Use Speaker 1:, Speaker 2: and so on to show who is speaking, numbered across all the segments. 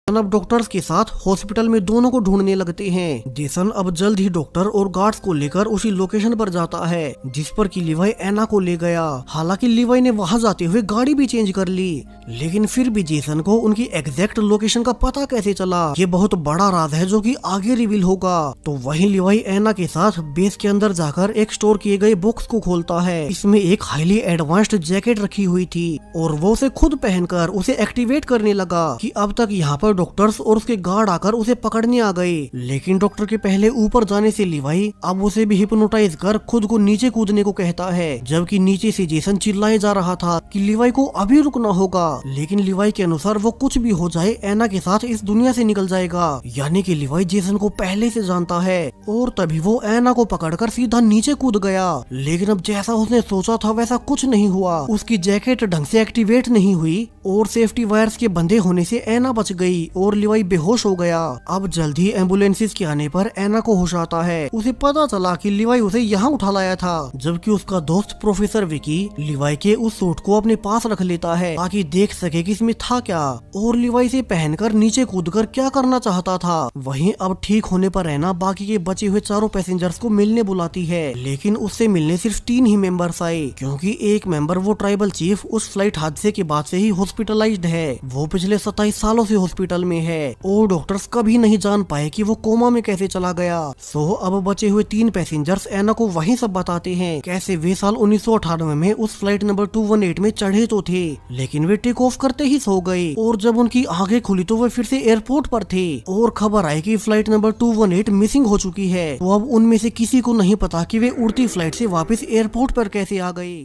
Speaker 1: अब डॉक्टर्स के साथ हॉस्पिटल में दोनों को ढूंढने लगते हैं। जेसन अब जल्द ही डॉक्टर और गार्ड्स को लेकर उसी लोकेशन पर जाता है जिस पर कि लिवाई एना को ले गया। हालांकि लिवाई ने वहां जाते हुए गाड़ी भी चेंज कर ली, लेकिन फिर भी जेसन को उनकी एग्जैक्ट लोकेशन का पता कैसे चला, ये बहुत बड़ा राज है जो कि आगे रिवील होगा। तो वहीं लिवाई एना के साथ बेस के अंदर जाकर एक स्टोर किए गए बॉक्स को खोलता है। इसमें एक हाईली एडवांस्ड जैकेट रखी हुई थी और वो उसे खुद पहनकर उसे एक्टिवेट करने लगा कि अब तक यहाँ पर डॉक्टर्स और उसके गार्ड आकर उसे पकड़ने आ गए। लेकिन डॉक्टर के पहले ऊपर जाने से लिवाई अब उसे भी हिप्नोटाइज कर खुद को नीचे कूदने को कहता है, जबकि नीचे से जेसन चिल्लाए जा रहा था कि लिवाई को अभी रुकना होगा। लेकिन लिवाई के अनुसार वो कुछ भी हो जाए एना के साथ इस दुनिया से निकल जाएगा, यानी कि लिवाई जेसन को पहले से जानता है। और तभी वो एना को पकड़कर सीधा नीचे कूद गया। लेकिन अब जैसा उसने सोचा था वैसा कुछ नहीं हुआ। उसकी जैकेट ढंग से एक्टिवेट नहीं हुई और सेफ्टी वायर्स के बंधे होने से एना बच गई और लिवाई बेहोश हो गया। अब जल्द ही एम्बुलेंसेस के आने पर एना को होश आता है। उसे पता चला कि लिवाई उसे यहाँ उठा लाया था, जबकि उसका दोस्त प्रोफेसर विकी लिवाई के उस सूट को अपने पास रख लेता है ताकि देख सके कि इसमें था क्या, और लिवाई से पहनकर नीचे कूदकर क्या करना चाहता था। वहीं अब ठीक होने पर एना बाकी के बचे हुए चारों पैसेंजर्स को मिलने बुलाती है, लेकिन उससे मिलने सिर्फ 3 ही मेंबर्स आए, क्योंकि एक मेंबर वो ट्राइबल चीफ उस फ्लाइट हादसे के बाद से ही हॉस्पिटलाइज्ड है। वो पिछले 27 सालों से हॉस्पिटल में है और डॉक्टर्स कभी नहीं जान पाए कि वो कोमा में कैसे चला गया। सो अब बचे हुए 3 पैसेंजर्स एना को वहीं सब बताते हैं कैसे वे साल 1998 में उस फ्लाइट नंबर 218 में चढ़े तो थे, लेकिन वे टेक ऑफ करते ही सो गए और जब उनकी आंखें खुली तो वे फिर से एयरपोर्ट पर थे और खबर आई कि फ्लाइट नंबर 218 मिसिंग हो चुकी है। तो अब उनमें से किसी को नहीं पता कि वे उड़ती फ्लाइट से वापस एयरपोर्ट पर कैसे आ गए।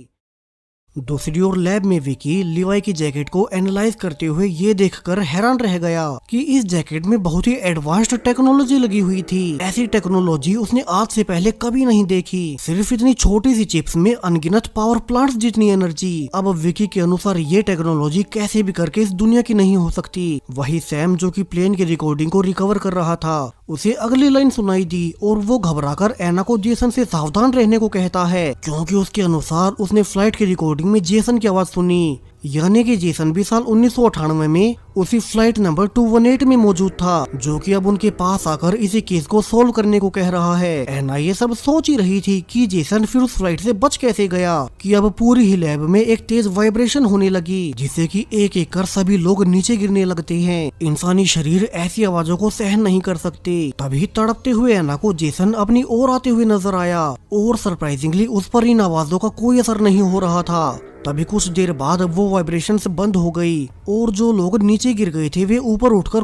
Speaker 1: दूसरी ओर लैब में विकी लिवाई की जैकेट को एनालाइज करते हुए ये देखकर हैरान रह गया कि इस जैकेट में बहुत ही एडवांस्ड टेक्नोलॉजी लगी हुई थी। ऐसी टेक्नोलॉजी उसने आज से पहले कभी नहीं देखी। सिर्फ इतनी छोटी सी चिप्स में अनगिनत पावर प्लांट्स जितनी एनर्जी। अब विकी के अनुसार ये टेक्नोलॉजी कैसे भी करके इस दुनिया की नहीं हो सकती। वही सैम जो कि प्लेन की रिकॉर्डिंग को रिकवर कर रहा था, उसे अगली लाइन सुनाई दी और वो घबराकर एना को जेसन से सावधान रहने को कहता है, क्योंकि उसके अनुसार उसने फ्लाइट की रिकॉर्डिंग में जेसन की आवाज सुनी, यानी कि जेसन भी साल 1998 में उसी फ्लाइट नंबर 218 में मौजूद था, जो कि अब उनके पास आकर इसी केस को सोल्व करने को कह रहा है। एना ये सब सोच ही रही थी कि जेसन फिर उस फ्लाइट से बच कैसे गया कि अब पूरी ही लैब में एक तेज वाइब्रेशन होने लगी, जिससे कि एक एक कर सभी लोग नीचे गिरने लगते हैं। इंसानी शरीर ऐसी आवाजों को सहन नहीं कर सकते। तभी तड़पते हुए एना को जेसन अपनी ओर आते हुए नजर आया और सरप्राइजिंगली उस पर इन आवाजों का कोई असर नहीं हो रहा था। तभी कुछ देर बाद वो वाइब्रेशंस बंद हो गई और जो लोग नीचे गिर गए थे वे ऊपर उठकर